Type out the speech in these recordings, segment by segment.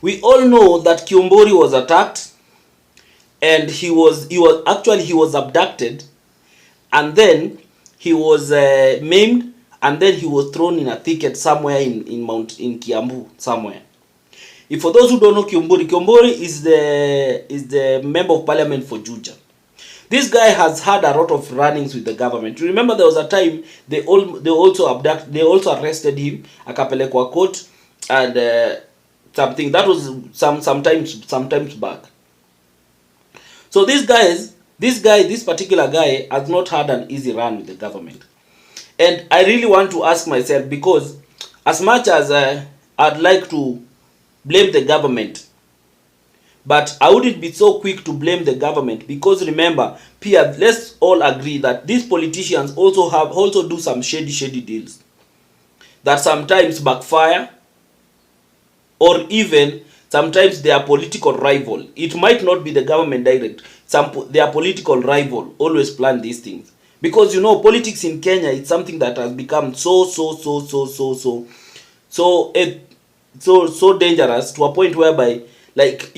We all know that Kiombori was attacked, and he was abducted, and then he was maimed, and then he was thrown in a thicket somewhere in Kiambu somewhere. If for those who don't know Kiombori is the member of parliament for Juja. This guy has had a lot of runnings with the government. Remember, there was a time they also arrested him, akapelekwa court, and something that was sometimes back. So this particular guy has not had an easy run with the government. And I really want to ask myself, because as much as I'd like to blame the government, but I wouldn't be so quick to blame the government, because remember, Pia, let's all agree that these politicians also do some shady deals that sometimes backfire, or even sometimes they are political rival. It might not be the government direct. Their political rival always plan these things, because you know politics in Kenya, it's something that has become so dangerous, to a point whereby, like,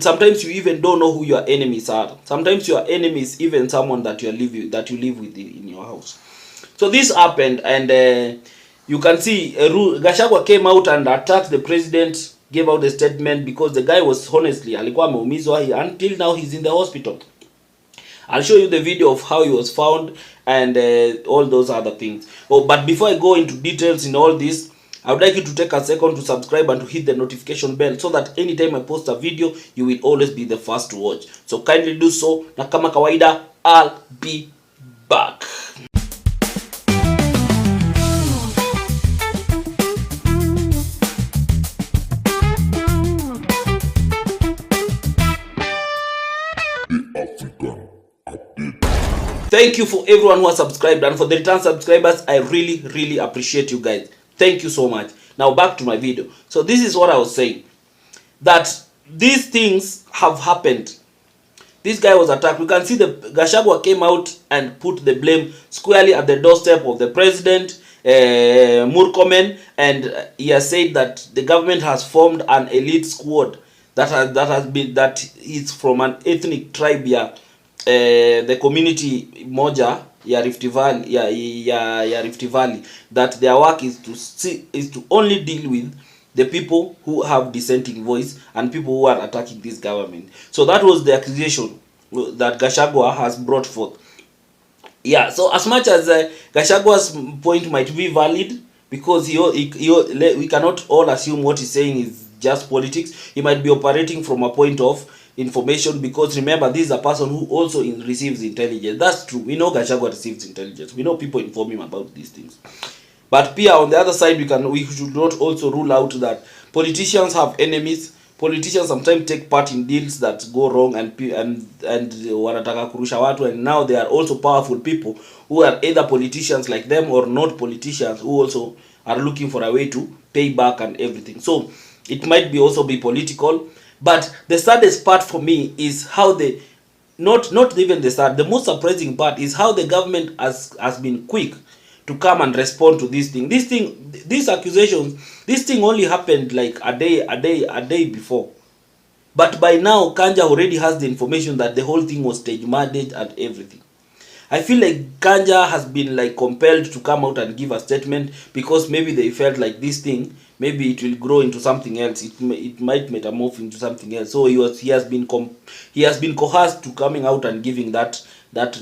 sometimes you even don't know who your enemies are. Sometimes your enemy is even someone that you live with in your house. So this happened, and you can see Gachagua came out and attacked the president, gave out a statement, because the guy was honestly alikuwa ameumizwa. Until now he's in the hospital. I'll show you the video of how he was found and all those other things. But before I go into details in all this, I would like you to take a second to subscribe and to hit the notification bell, so that anytime I post a video, you will always be the first to watch. So kindly do so, na kama kawaida, I'll be back. Thank you for everyone who has subscribed, and for the return subscribers, I really appreciate you guys. Thank you so much. Now back to my video. So this is what I was saying, that these things have happened. This guy was attacked. We can see the Gachagua came out and put the blame squarely at the doorstep of the president, Murkomen, and he has said that the government has formed an elite squad that is from an ethnic tribe, the community moja ya Rift Valley, ya Rift Valley, that their work is to only deal with the people who have dissenting voice and people who are attacking this government. So that was the accusation that Gachagua has brought forth. Yeah, so as much as Gachagua's point might be valid, because we cannot all assume what he's saying is just politics. He might be operating from a point of information, because remember, this is a person who also receives intelligence. That's true. We know Gachagua receives intelligence. We know people inform him about these things. But Pia, on the other side, we should not also rule out that politicians have enemies. Politicians sometimes take part in deals that go wrong, and wanataka kurusha watu, and now they are also powerful people who are either politicians like them or not politicians, who also are looking for a way to pay back and everything. So it might also be political. But the saddest part for me is how the most surprising part is how the government has been quick to come and respond to this thing. These accusations, this thing only happened like a day before. But by now, Kanja already has the information that the whole thing was stage managed and everything. I feel like Kanja has been like compelled to come out and give a statement, because maybe they felt like this thing, maybe it will grow into something else. It might metamorph into something else. So he has been coerced to coming out and giving that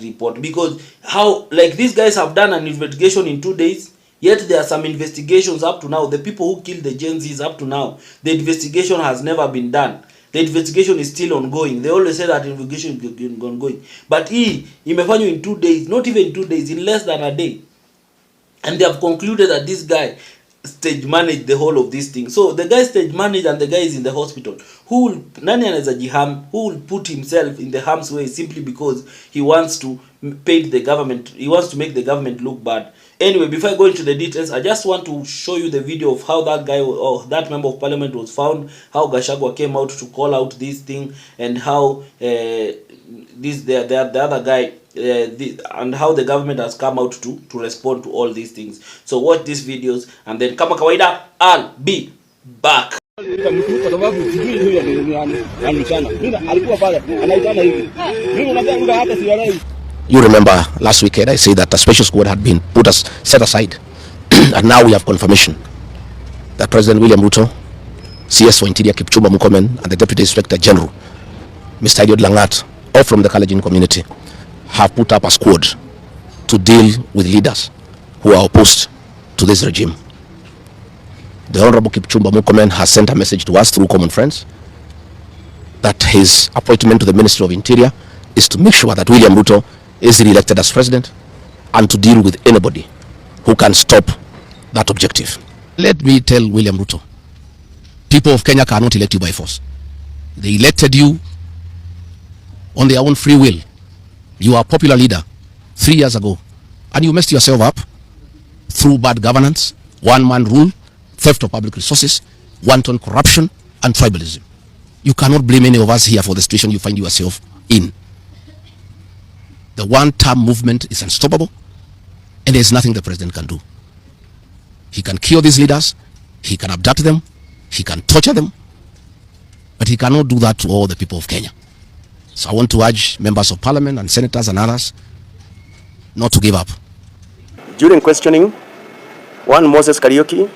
report, because how, like, these guys have done an investigation in 2 days, yet there are some investigations up to now. The people who killed the Gen Zs, up to now, the investigation has never been done. The investigation is still ongoing. They always say that investigation is ongoing. But imefanywa in 2 days, not even 2 days, in less than a day. And they have concluded that this guy stage managed the whole of this thing. So the guy stage managed, and the guy is in the hospital. Nani anaweza jiham? Who will put himself in the harm's way simply because he wants to paint the government, he wants to make the government look bad. Anyway, before I go into the details, I just want to show you the video of how that guy, or that member of parliament, was found, how Gachagua came out to call out this thing, and how the other guy, and how the government has come out to respond to all these things. So watch these videos, and then kama kawaida, I'll be back. Kwa sababu sijui huyo ni anishana. Alikuwa pale anaitana hivi. Mimi unajua lugha hata sielewi. You remember last weekend I said that a special squad had been set aside and now we have confirmation that President William Ruto, CS for Interior Kipchumba Murkomen and the Deputy Inspector General Mr. Eliud Langat, all from the Kalenjin community, have put up a squad to deal with leaders who are opposed to this regime. The Honorable Kipchumba Murkomen has sent a message to us through common friends that his appointment to the Ministry of Interior is to make sure that William Ruto is re-elected as president and to deal with anybody who can stop that objective. Let me tell William Ruto, people of Kenya cannot elect you by force. They elected you on their own free will. You are a popular leader 3 years ago and you messed yourself up through bad governance, one-man rule, theft of public resources, wanton corruption and tribalism. You cannot blame any of us here for the situation you find yourself in. The one-term movement is unstoppable and there is nothing the president can do. He can kill these leaders, he can abduct them, he can torture them, but he cannot do that to all the people of Kenya. So I want to urge members of parliament and senators and others not to give up. During questioning, one Moses Kariuki,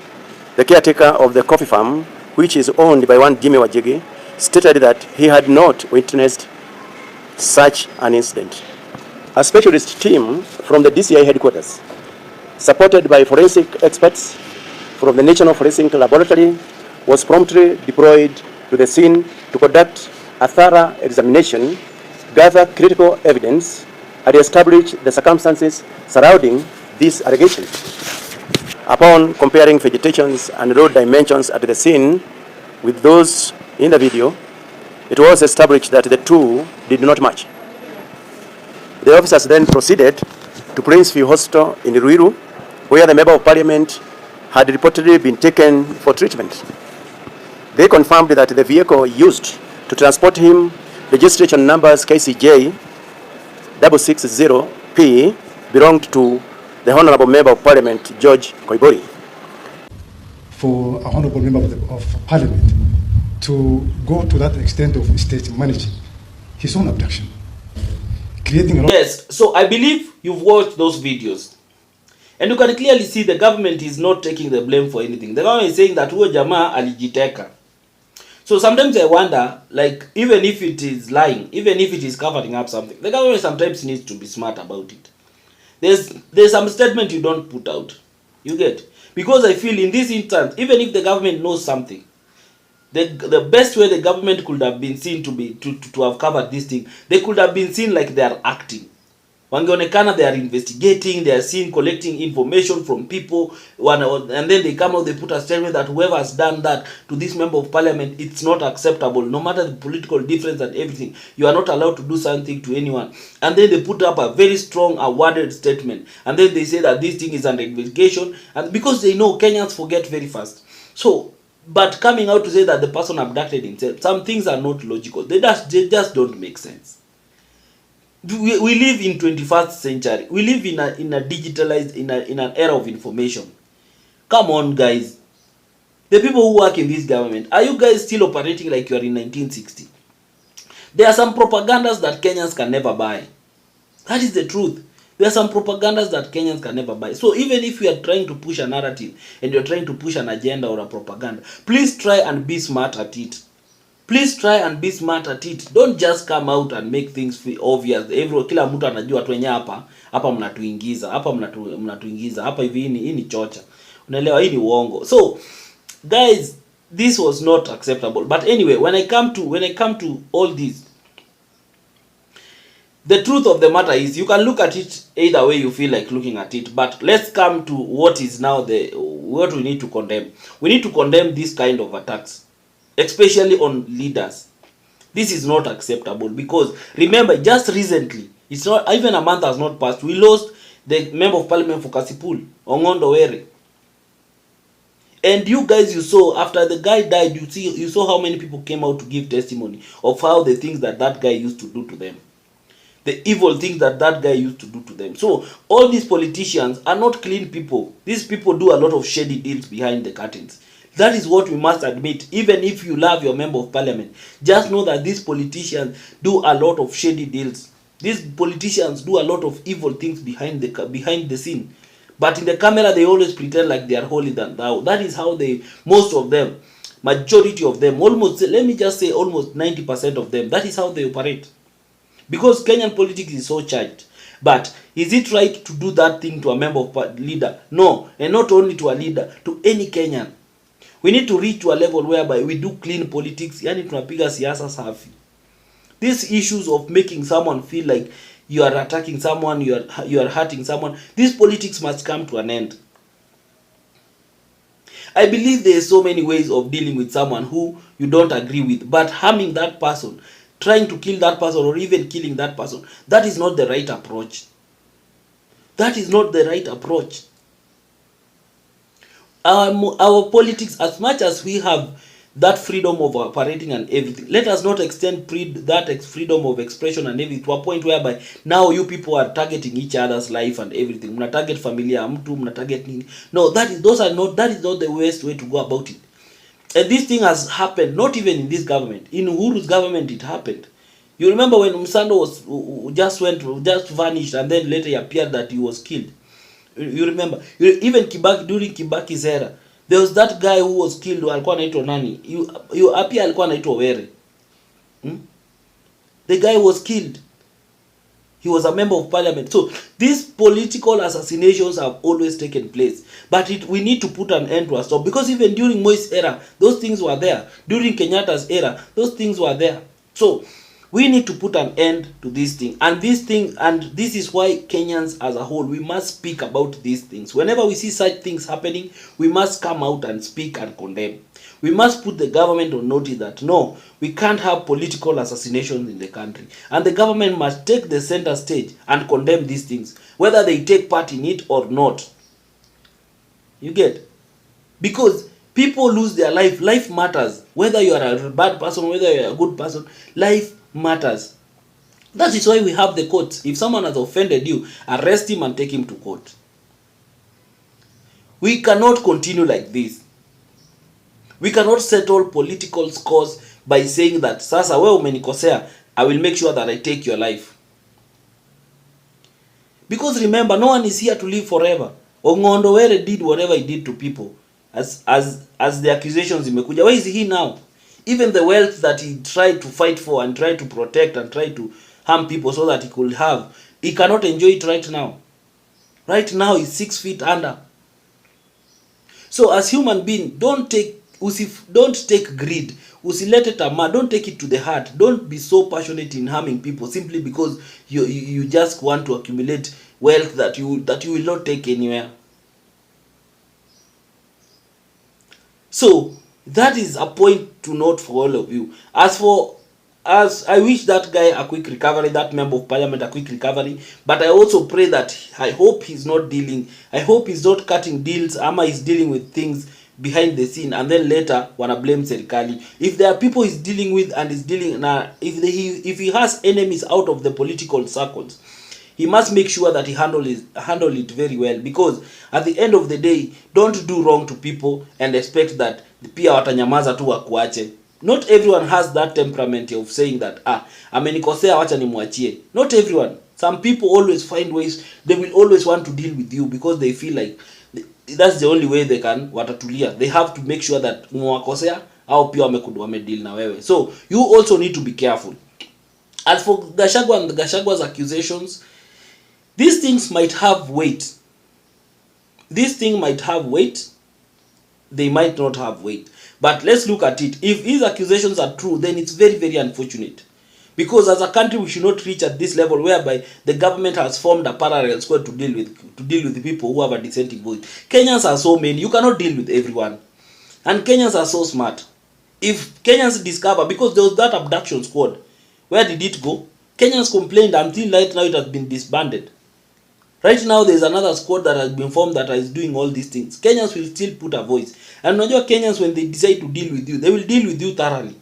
the caretaker of the coffee farm, which is owned by one Jimmy Wajigi, stated that he had not witnessed such an incident. A specialist team from the DCI headquarters, supported by forensic experts from the National Forensic Laboratory, was promptly deployed to the scene to conduct a thorough examination, gather critical evidence, and establish the circumstances surrounding these allegations. Upon comparing vegetations and road dimensions at the scene with those in the video, it was established that the two did not match. The officers then proceeded to Princeview Hospital in Ruiru, where the Member of Parliament had reportedly been taken for treatment. They confirmed that the vehicle used to transport him, registration numbers KCJ 660P, belonged to the Honorable Member of Parliament, George Koibori. For a Honorable Member of Parliament to go to that extent of state managing his own abduction, creating a lot. Yes, so I believe you've watched those videos. And you can clearly see the government is not taking the blame for anything. The government is saying that huyo jamaa alijiteka. So sometimes I wonder, like, even if it is lying, even if it is covering up something, the government sometimes needs to be smart about it. There's some statement you don't put out. You get? Because I feel in this instance, even if the government knows something, the best way the government could have been seen to have covered this thing, they could have been seen like they are acting. Wangeonekana they are investigating, they are seen collecting information from people, and then they come out, they put a statement that whoever has done that to this member of parliament, it's not acceptable. No matter the political difference and everything, you are not allowed to do something to anyone. And then they put up a very strong awarded statement. And then they say that this thing is under investigation. And because they know Kenyans forget very fast. So, but coming out to say that the person abducted himself, some things are not logical. They just don't make sense. We live in 21st century. We live in a digitalized, in an era of information. Come on, guys. The people who work in this government, are you guys still operating like you are in 1960? There are some propagandas that Kenyans can never buy. That is the truth. There are some propagandas that Kenyans can never buy. So even if you are trying to push a narrative and you're trying to push an agenda or a propaganda, please try and be smart at it. Please try and be smart at it. Don't just come out and make things feel obvious. Kila mtu anajua tu wenyewe hapa mnatuingiza, hapa hivi hii ni chocha. Unaelewa, hii ni uongo. So guys, this was not acceptable. But anyway, when I come to all this, the truth of the matter is you can look at it either way you feel like looking at it, but let's come to what is now what we need to condemn. We need to condemn this kind of attacks, especially on leaders. This is not acceptable because remember, just recently, it's not even a month has not passed, we lost the member of parliament for Kasipul, Ongondo Were. And you guys, you saw after the guy died, you saw how many people came out to give testimony of how the things that guy used to do to them, the evil things that guy used to do to them. So all these politicians are not clean people. These people do a lot of shady deals behind the curtains. That is what we must admit. Even if you love your member of parliament, just know that these politicians do a lot of shady deals. These politicians do a lot of evil things behind the scene. But in the camera, they always pretend like they are holier than thou. That is how most of them, majority of them, almost, let me just say almost 90% of them, that is how they operate. Because Kenyan politics is so charged. But is it right to do that thing to a member of leader? No, and not only to a leader, to any Kenyan. We need to reach to a level whereby we do clean politics, yani tunapiga siasa safi. These issues of making someone feel like you are attacking someone, you are hurting someone, these politics must come to an end. I believe there are so many ways of dealing with someone who you don't agree with, but harming that person, trying to kill that person, or even killing that person, that is not the right approach. That is not the right approach. Our politics, as much as we have that freedom of operating and everything, let us not extend that freedom of expression and everything to a point whereby now you people are targeting each other's life and everything. Mna target familia mtu, mna target nini. No, that is not the best way to go about it. And this thing has happened not even in this government. In Uhuru's government it happened. You remember when Msando just vanished, and then later he appeared that he was killed. You remember? Even Kibaki, during Kibaki's era, there was that guy who was killed, alikuwa anaitwa nani? You appear alikuwa anaitwa Were. The guy was killed. He was a member of parliament. So these political assassinations have always taken place. But we need to put an end to a stop. Because even during Moi's era, those things were there. During Kenyatta's era, those things were there. So we need to put an end to this thing. And this is why Kenyans as a whole, we must speak about these things. Whenever we see such things happening, we must come out and speak and condemn. We must put the government on notice that no, we can't have political assassinations in the country. And the government must take the center stage and condemn these things, whether they take part in it or not. You get? Because people lose their life. Life matters. Whether you are a bad person, whether you are a good person, life matters. That is why we have the courts. If someone has offended you, arrest him and take him to court. We cannot continue like this. We cannot settle political scores by saying that sasa wewe umenikosea, I will make sure that I take your life. Because remember, no one is here to live forever. Ongondo Were did whatever he did to people as the accusations imekuja. Where is he now? Even the wealth that he tried to fight for and tried to protect and tried to harm people so that he could have, he cannot enjoy it right now. Right now he's 6 feet under. So as human being, don't take greed. Usilete tamaa. Don't take it to the heart. Don't be so passionate in harming people simply because you just want to accumulate wealth that you will not take anywhere. So that is a point to note for all of you. As I wish that guy a quick recovery, that member of parliament a quick recovery, but I also pray that I hope he's not cutting deals, ama he's dealing with things behind the scene and then later wanna blame serikali. If there are people he's dealing with and is dealing if he has enemies out of the political circles, he must make sure that he handle it very well, because at the end of the day, don't do wrong to people and expect that pia watanyamaza tu wakuache. Not everyone has that temperament of saying that amenikosea wacha nimwachie. Not everyone. Some people always find ways, they will always want to deal with you because they feel like that's the only way they can watatulia. They have to make sure that mwakosea au pia wamedeal na wewe. So you also need to be careful. As for Gachagua and Gachagua's accusations, these things might have weight. This thing might have weight. They might not have weight. But let's look at it. If these accusations are true, then it's very, very unfortunate. Because as a country, we should not reach at this level whereby the government has formed a parallel squad to deal with the people who have a dissenting voice. Kenyans are so many, you cannot deal with everyone. And Kenyans are so smart. If Kenyans discover, because there was that abduction squad, where did it go? Kenyans complained until right now it has been disbanded. Right now there is another squad that has been formed that is doing all these things. Kenyans will still put a voice. And unajua Kenyans, when they decide to deal with you, they will deal with you thoroughly.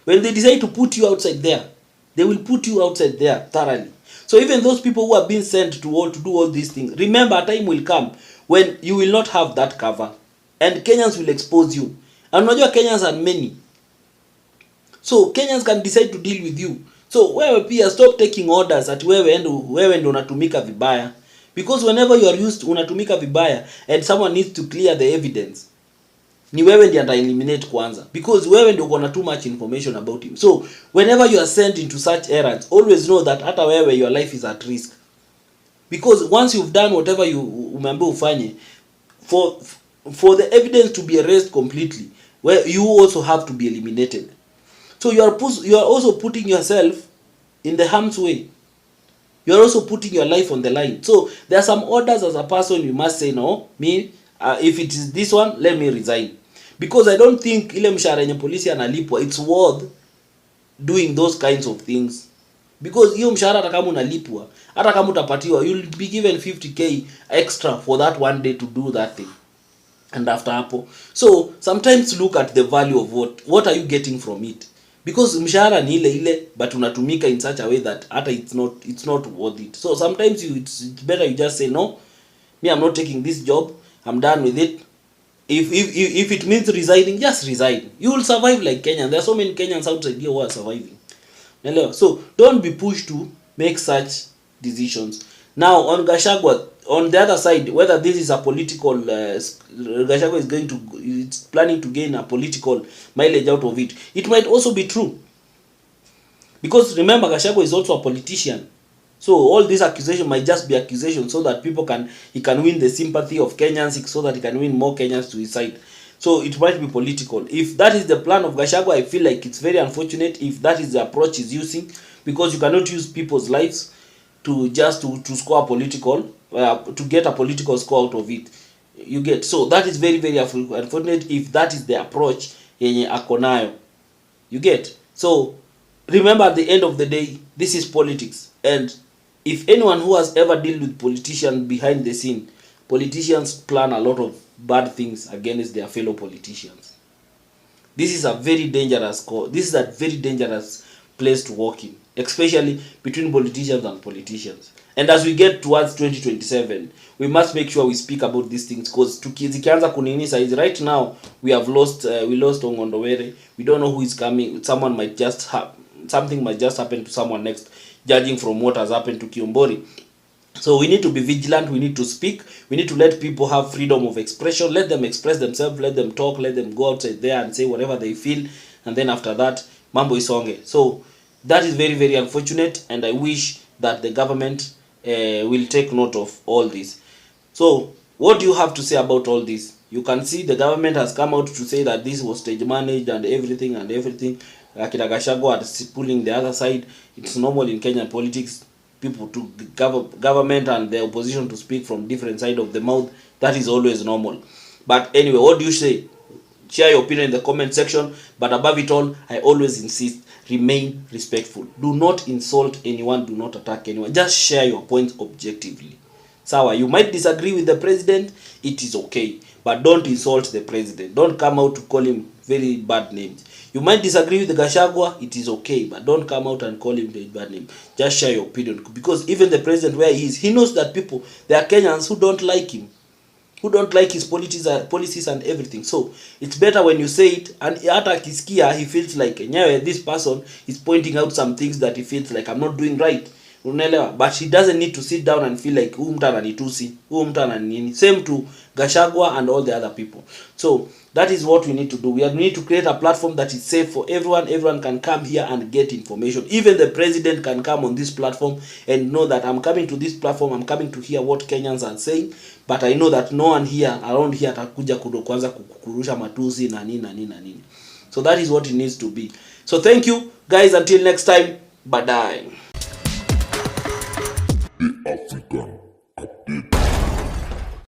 When they decide to put you outside there, they will put you outside there thoroughly. So even those people who are being sent to do all these things, remember a time will come when you will not have that cover. and Kenyans will expose you. And unajua Kenyans are many, so Kenyans can decide to deal with you. So wewe pia stop taking orders at wewe ndio unatumika vibaya, because whenever you are used unatumika vibaya and someone needs to clear the evidence, ni wewe ndiye ata eliminate kwanza, because wewe ndio uko na too much information about him. So whenever you are sent into such errands, always know that hata wewe your life is at risk, because once you've done whatever you umeambiwa ufanye, for the evidence to be erased completely, where you also have to be eliminated. So you are also putting yourself in the harm's way. You are also putting your life on the line. So there are some orders as a person you must say no, me if it is this one, let me resign, because I don't think ile mshahara yenye polisi analipwa it's worth doing those kinds of things, because hiyo mshahara hata kama unalipwa, hata kama utapatiwa, you'll be given 50k extra for that one day to do that thing, and after hapo. So sometimes look at the value of what are you getting from it, because mshahara ni ile but unatumika in such a way that hata it's not worth it. So sometimes it's better you just say no, me I'm not taking this job, I'm done with it. If it means resigning, just resign. You will survive like Kenya. There are so many Kenyans outside here who are surviving. So don't be pushed to make such decisions. Now on Gachagua, on the other side, whether this is a political Gachagua it's planning to gain a political mileage out of it, it might also be true, because remember Gachagua is also a politician. So all these accusations might just be accusations so that he can win the sympathy of Kenyans, so that he can win more Kenyans to his side. So it might be political. If that is the plan of Gachagua, I feel like it's very unfortunate if that is the approach he's using, because you cannot use people's lives to just to score political to get a political score out of it. You get? So that is very, very unfortunate if that is the approach yenye akonayo. You get? So remember, at the end of the day, this is politics, and if anyone who has ever dealt with politicians behind the scene, politicians plan a lot of bad things against their fellow politicians. This is a very dangerous place to work in, especially between politicians and politicians. And as we get towards 2027, we must make sure we speak about these things, because zikianza kunini size right now, we lost Ongondowere. We don't know who is coming. Something might just happen to someone next, judging from what has happened to Kiombori. So we need to be vigilant, we need to speak, we need to let people have freedom of expression, let them express themselves, let them talk, let them go outside there and say whatever they feel, and then after that, mambo isonge. So that is very, very unfortunate, and I wish that the government will take note of all this. So what do you have to say about all this? You can see the government has come out to say that this was stage managed and everything. Akina Gachagua is pulling the other side. It's normal in Kenyan politics, people to government and the opposition to speak from different side of the mouth. That is always normal. But anyway, what do you say? Share your opinion in the comment section. But above it all, I always insist, remain respectful. Do not insult anyone, do not attack anyone. Just share your points objectively. Sawa, you might disagree with the president, it is okay, but don't insult the president. Don't come out to call him very bad names. You might disagree with the Gachagua, it is okay, but don't come out and call him the bad name. Just share your opinion, because even the president where he is, he knows that there are Kenyans who don't like him, who don't like his policies and everything. So it's better when you say it, and hata akisikia he feels like this person is pointing out some things that he feels like I'm not doing right. Unaelewa? But he doesn't need to sit down and feel like huyu mtu ananitusi, huyu mtu ananini. Same to Gachagua and all the other people. So that is what we need to do. We need to create a platform that is safe for everyone. Everyone can come here and get information. Even the president can come on this platform and know that I'm coming to this platform, I'm coming to hear what Kenyans are saying, but I know that no one here around here atakuja kuanza kukurusha matusi na nini. So that is what it needs to be. So thank you guys, until next time. Bye. Africa.